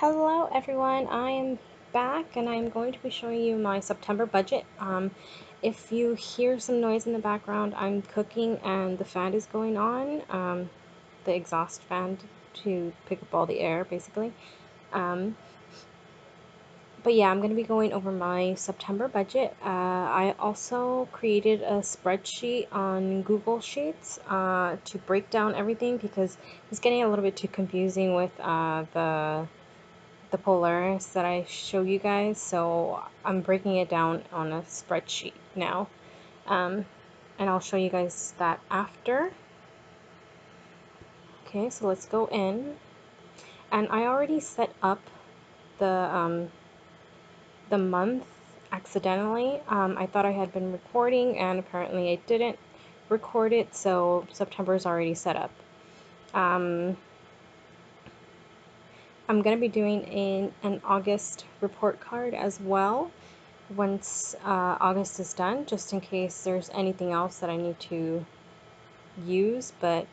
Hello everyone, I am back and I'm going to be showing you my September budget. If you hear some noise in the background, I'm cooking and the fan is going on, the exhaust fan to pick up all the air basically. But yeah, I'm going to be going over my September budget. I also created a spreadsheet on Google Sheets to break down everything because it's getting a little bit too confusing with the Polaris that I show you guys, so I'm breaking it down on a spreadsheet now, and I'll show you guys that after. Okay, so let's go in, and I already set up the month accidentally. I thought I had been recording, and apparently I didn't record it, so September is already set up. I'm going to be doing an August report card as well once August is done, just in case there's anything else that I need to use. But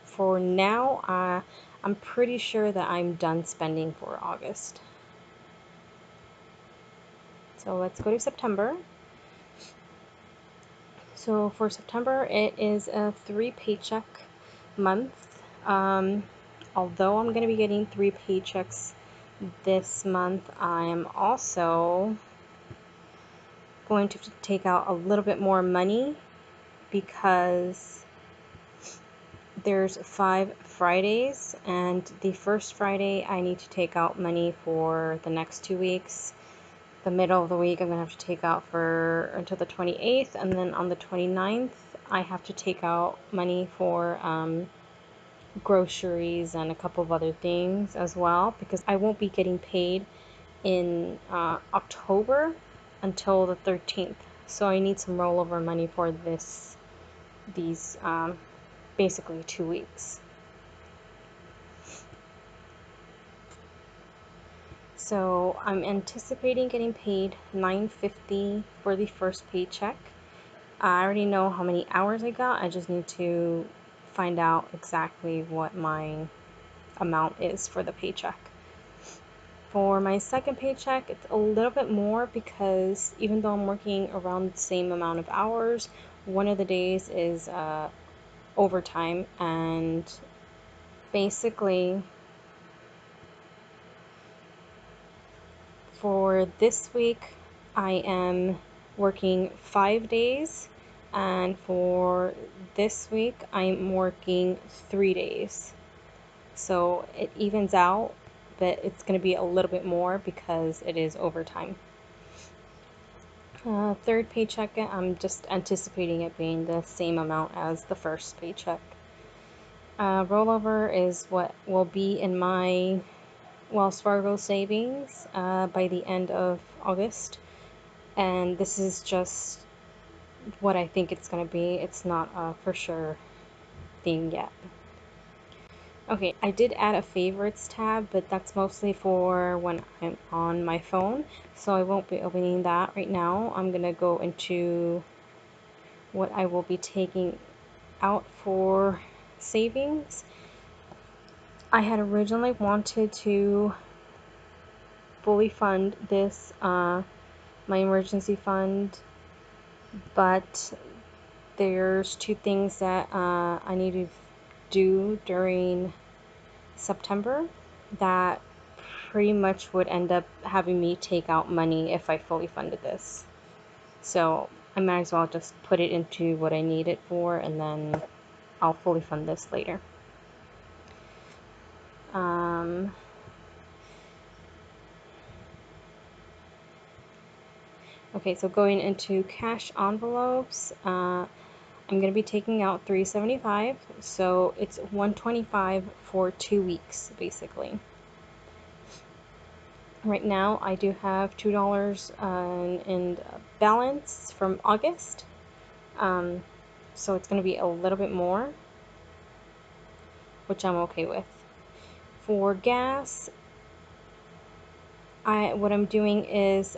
for now, I'm pretty sure that I'm done spending for August. So let's go to September. So for September, it is a 3-paycheck month. Although I'm going to be getting 3 paychecks this month, I'm also going to take out a little bit more money because there's 5 Fridays, and the first Friday I need to take out money for the next 2 weeks. The middle of the week I'm going to have to take out for until the 28th, and then on the 29th I have to take out money for groceries and a couple of other things as well, because I won't be getting paid in October until the 13th. So I need some rollover money for these basically 2 weeks. So I'm anticipating getting paid $9.50 for the first paycheck. I already know how many hours I got. I just need to find out exactly what my amount is for the paycheck. For my second paycheck, it's a little bit more because even though I'm working around the same amount of hours, one of the days is overtime, and basically for this week I am working 5 days, and for this week I'm working 3 days. So it evens out, but it's going to be a little bit more because it is overtime. Third paycheck, I'm just anticipating it being the same amount as the first paycheck. Rollover is what will be in my Wells Fargo savings by the end of August, and this is just what I think it's going to be. It's not a for sure thing yet. Okay, I did add a favorites tab, but that's mostly for when I'm on my phone, so I won't be opening that right now. I'm going to go into what I will be taking out for savings. I had originally wanted to fully fund this, my emergency fund, but there's 2 things that I need to do during September that pretty much would end up having me take out money if I fully funded this. So I might as well just put it into what I need it for, and then I'll fully fund this later. Okay, so going into cash envelopes, I'm going to be taking out $375, so it's $125 for 2 weeks, basically. Right now, I do have $2 in balance from August, so it's going to be a little bit more, which I'm okay with. For gas, what I'm doing is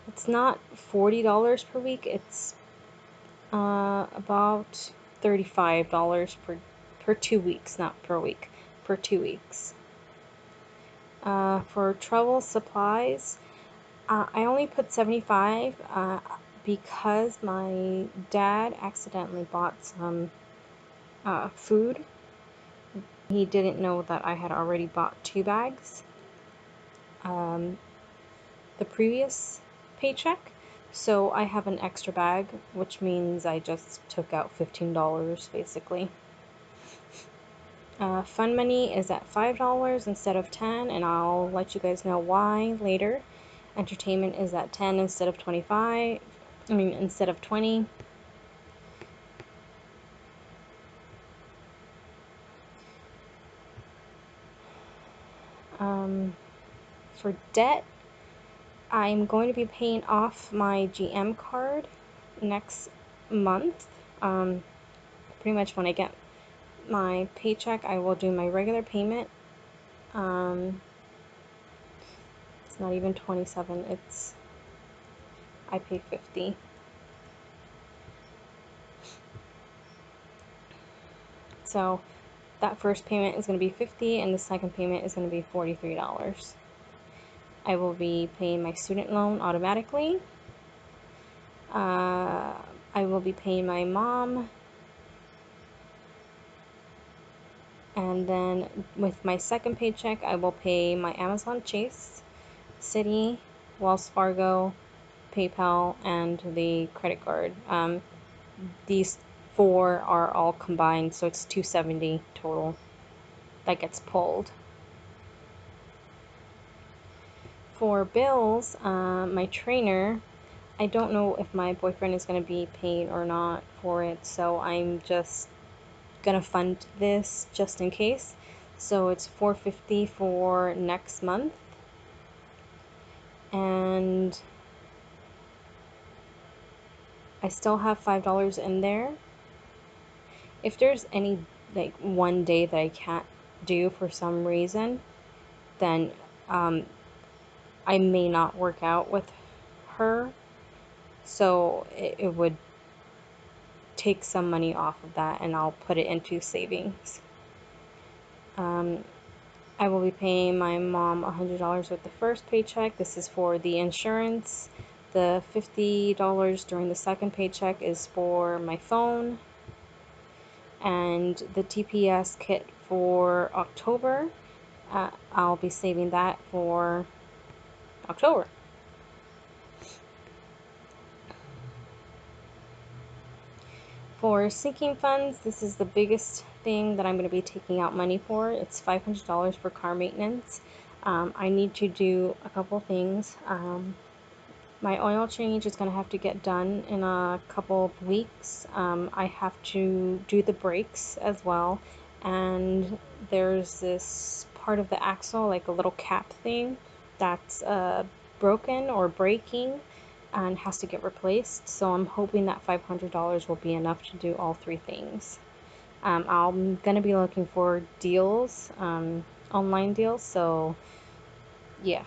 it's not $40 per week. It's about $35 per 2 weeks, not per week, per 2 weeks. For travel supplies, I only put 75 because my dad accidentally bought some food. He didn't know that I had already bought 2 bags the previous paycheck. So I have an extra bag, which means I just took out $15 basically. Fun money is at $5 instead of 10, and I'll let you guys know why later. Entertainment is at 10 instead of 25. I mean, instead of 20. For debt, I'm going to be paying off my GM card next month. Pretty much when I get my paycheck, I will do my regular payment. It's not even 27, I pay 50. So that first payment is going to be 50 and the second payment is going to be $43. I will be paying my student loan automatically. I will be paying my mom. And then with my second paycheck, I will pay my Amazon, Chase, Citi, Wells Fargo, PayPal, and the credit card. These 4 are all combined, so it's $270 total that gets pulled. For bills, my trainer, I don't know if my boyfriend is going to be paying or not for it, so I'm just going to fund this just in case. So it's $450 for next month. And I still have $5 in there. If there's any, like, one day that I can't do for some reason, then I may not work out with her. So it would take some money off of that and I'll put it into savings. I will be paying my mom $100 with the first paycheck. This is for the insurance. The $50 during the second paycheck is for my phone. And the TPS kit for October, I'll be saving that for October. For sinking funds, this is the biggest thing that I'm going to be taking out money for. It's $500 for car maintenance. I need to do a couple things. My oil change is going to have to get done in a couple of weeks. I have to do the brakes as well. And there's this part of the axle, like a little cap thing, that's broken or breaking and has to get replaced. So I'm hoping that $500 will be enough to do all 3 things. I'm going to be looking for deals, online deals, so yeah.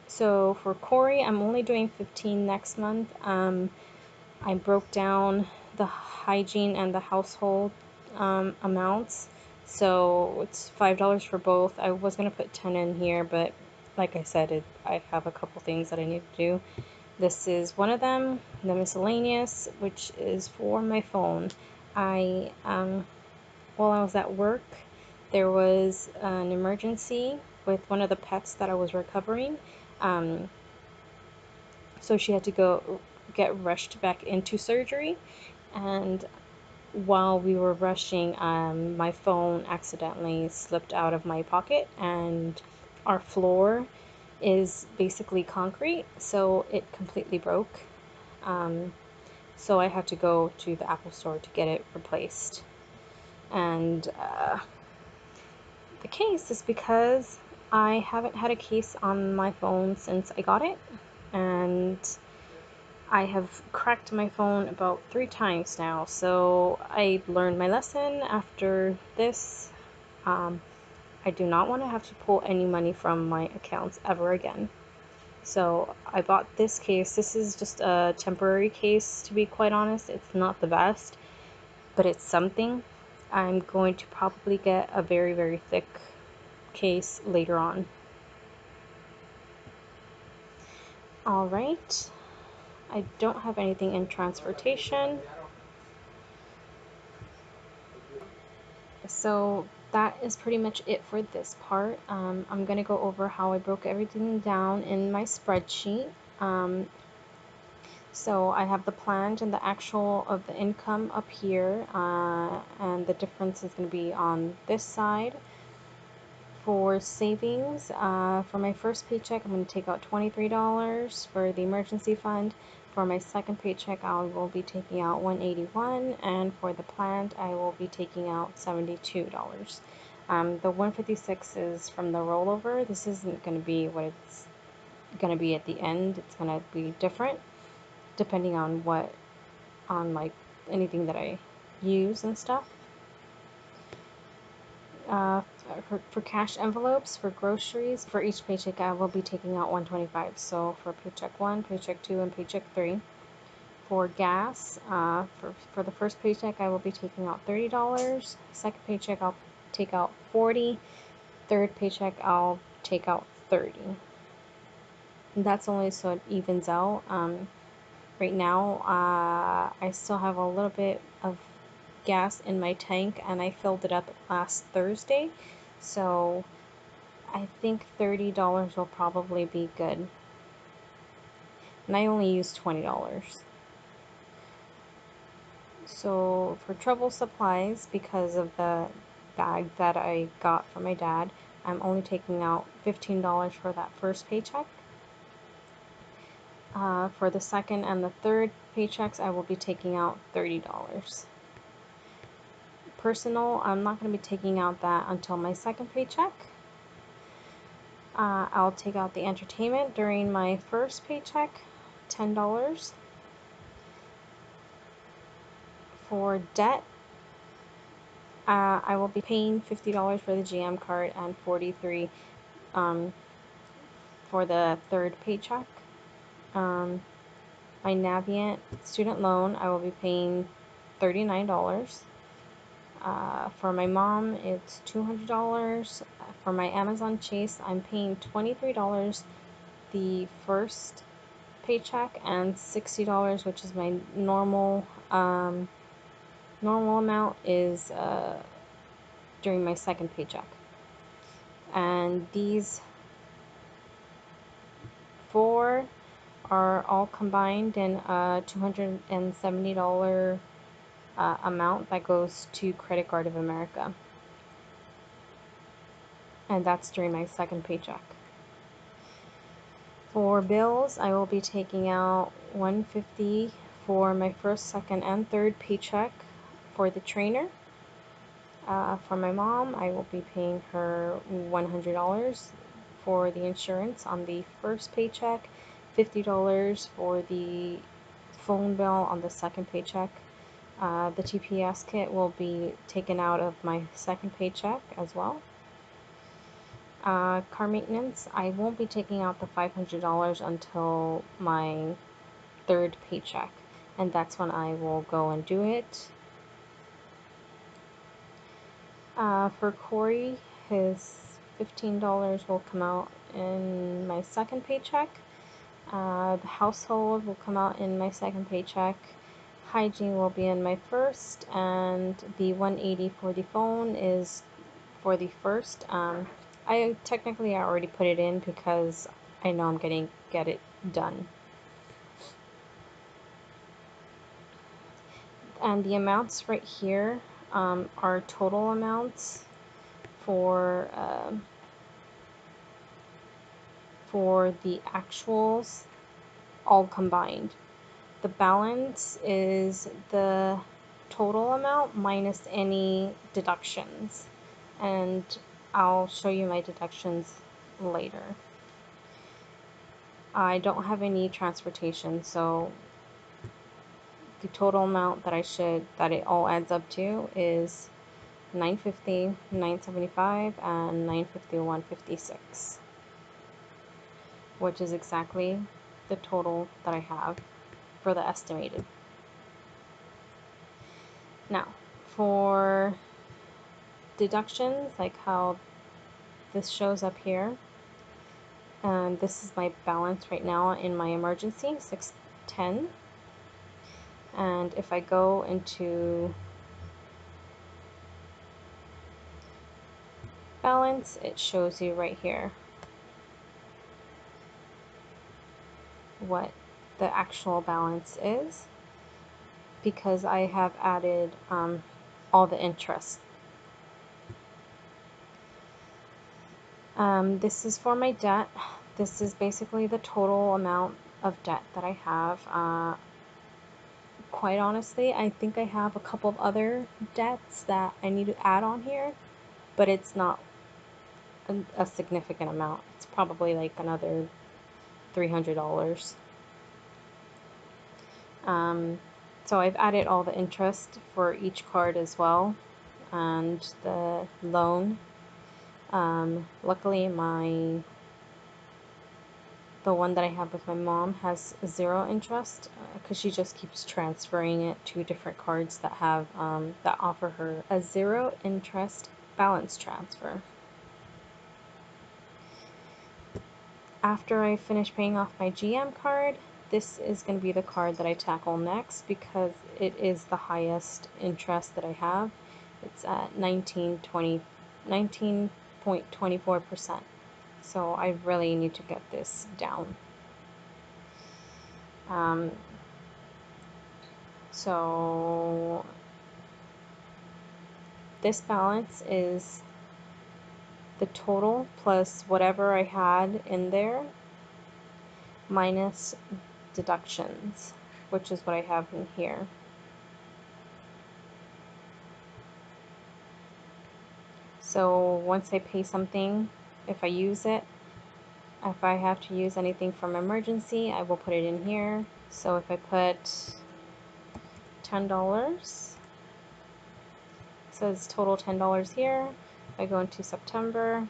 So for Corey, I'm only doing 15 next month. I broke down the hygiene and the household amounts. So it's $5 for both. I was going to put 10 in here, but like I said, I have a couple things that I need to do. This is one of them, the miscellaneous, which is for my phone. While I was at work, there was an emergency with one of the pets that I was recovering. So she had to go get rushed back into surgery. And while we were rushing, my phone accidentally slipped out of my pocket, and our floor is basically concrete, so it completely broke. So I had to go to the Apple store to get it replaced. And the case is because I haven't had a case on my phone since I got it, and I have cracked my phone about 3 times now, so I learned my lesson after this. I do not want to have to pull any money from my accounts ever again. So I bought this case. This is just a temporary case, to be quite honest. It's not the best, but it's something. I'm going to probably get a very, very thick case later on. All right, I don't have anything in transportation. So that is pretty much it for this part. I'm going to go over how I broke everything down in my spreadsheet. So I have the planned and the actual of the income up here, and the difference is going to be on this side. For savings, for my first paycheck, I'm going to take out $23 for the emergency fund. For my second paycheck, I will be taking out $181, and for the planned, I will be taking out $72. The 156 is from the rollover. This isn't going to be what it's going to be at the end. It's going to be different depending on like anything that I use and stuff. Uh, for cash envelopes, for groceries, for each paycheck, I will be taking out $125. So for paycheck 1, paycheck 2, and paycheck 3. For gas, for the first paycheck, I will be taking out $30. Second paycheck, I'll take out $40. Third paycheck, I'll take out $30. And that's only so it evens out. Right now, I still have a little bit of gas in my tank, and I filled it up last Thursday, so I think $30 will probably be good. And I only used $20. So for travel supplies, because of the bag that I got from my dad, I'm only taking out $15 for that first paycheck. For the second and the third paychecks, I will be taking out $30. Personal, I'm not going to be taking out that until my second paycheck. I'll take out the entertainment during my first paycheck, $10. For debt, I will be paying $50 for the GM card and $43 for the third paycheck. My Navient student loan, I will be paying $39. For my mom, it's $200. For my Amazon Chase, I'm paying $23 the first paycheck and $60, which is my normal amount, is during my second paycheck. And these 4 are all combined in a $270 amount that goes to Credit Card of America. And that's during my second paycheck. For bills, I will be taking out $150 for my first, second, and third paycheck for the trainer. For my mom, I will be paying her $100 for the insurance on the first paycheck, $50 for the phone bill on the second paycheck. The TPS kit will be taken out of my second paycheck as well. Car maintenance, I won't be taking out the $500 until my third paycheck, and that's when I will go and do it. For Corey, his $15 will come out in my second paycheck. The household will come out in my second paycheck. Hygiene will be in my first, and the $180 for the phone is for the first. I technically already put it in because I know I'm gonna get it done. And the amounts right here are total amounts for the actuals all combined. The balance is the total amount minus any deductions, and I'll show you my deductions later. I don't have any transportation, so the total amount that it all adds up to is $950, $975, and $951.56, which is exactly the total that I have for the estimated. Now, for deductions, like how this shows up here. And this is my balance right now in my emergency, 610. And if I go into balance, it shows you right here what the actual balance is, because I have added all the interest. This is for my debt. This is basically the total amount of debt that I have. Quite honestly, I think I have a couple of other debts that I need to add on here, but it's not a significant amount. It's probably like another $300. So I've added all the interest for each card as well, and the loan. Luckily, the one that I have with my mom has 0 interest, because she just keeps transferring it to different cards that have that offer her a 0 interest balance transfer. After I finish paying off my GM card, this is going to be the card that I tackle next, because it is the highest interest that I have. It's at 19.24%. So I really need to get this down. So this balance is the total plus whatever I had in there minus deductions, which is what I have in here. So once I pay something, if I use it, if I have to use anything from emergency, I will put it in here. So if I put $10, so it's total $10 here. If I go into September,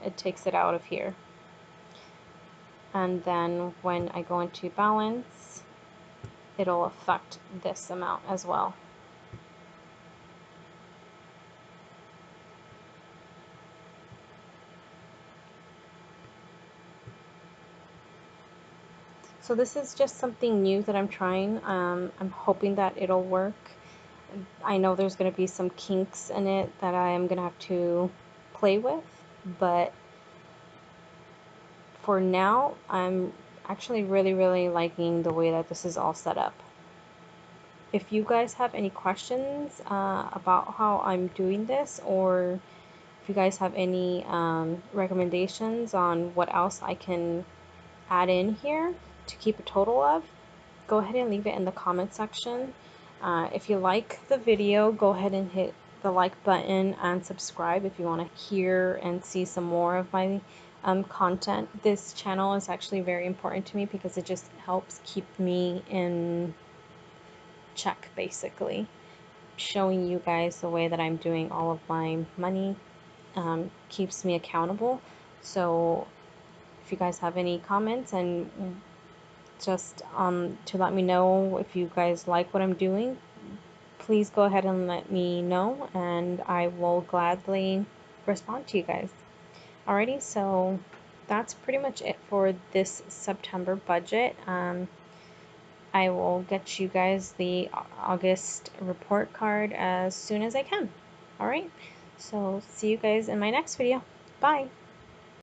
it takes it out of here. And then when I go into balance, it'll affect this amount as well. So this is just something new that I'm trying. I'm hoping that it'll work. I know there's going to be some kinks in it that I am going to have to play with, but for now, I'm actually really liking the way that this is all set up. If you guys have any questions about how I'm doing this, or if you guys have any recommendations on what else I can add in here to keep a total of, go ahead and leave it in the comment section. If you like the video, go ahead and hit the like button and subscribe if you want to hear and see some more of my content. This channel is actually very important to me because it just helps keep me in check, basically. Showing you guys the way that I'm doing all of my money keeps me accountable. So if you guys have any comments, and just to let me know if you guys like what I'm doing, please go ahead and let me know, and I will gladly respond to you guys. Alrighty, so that's pretty much it for this September budget. I will get you guys the August report card as soon as I can. Alright, so see you guys in my next video. Bye!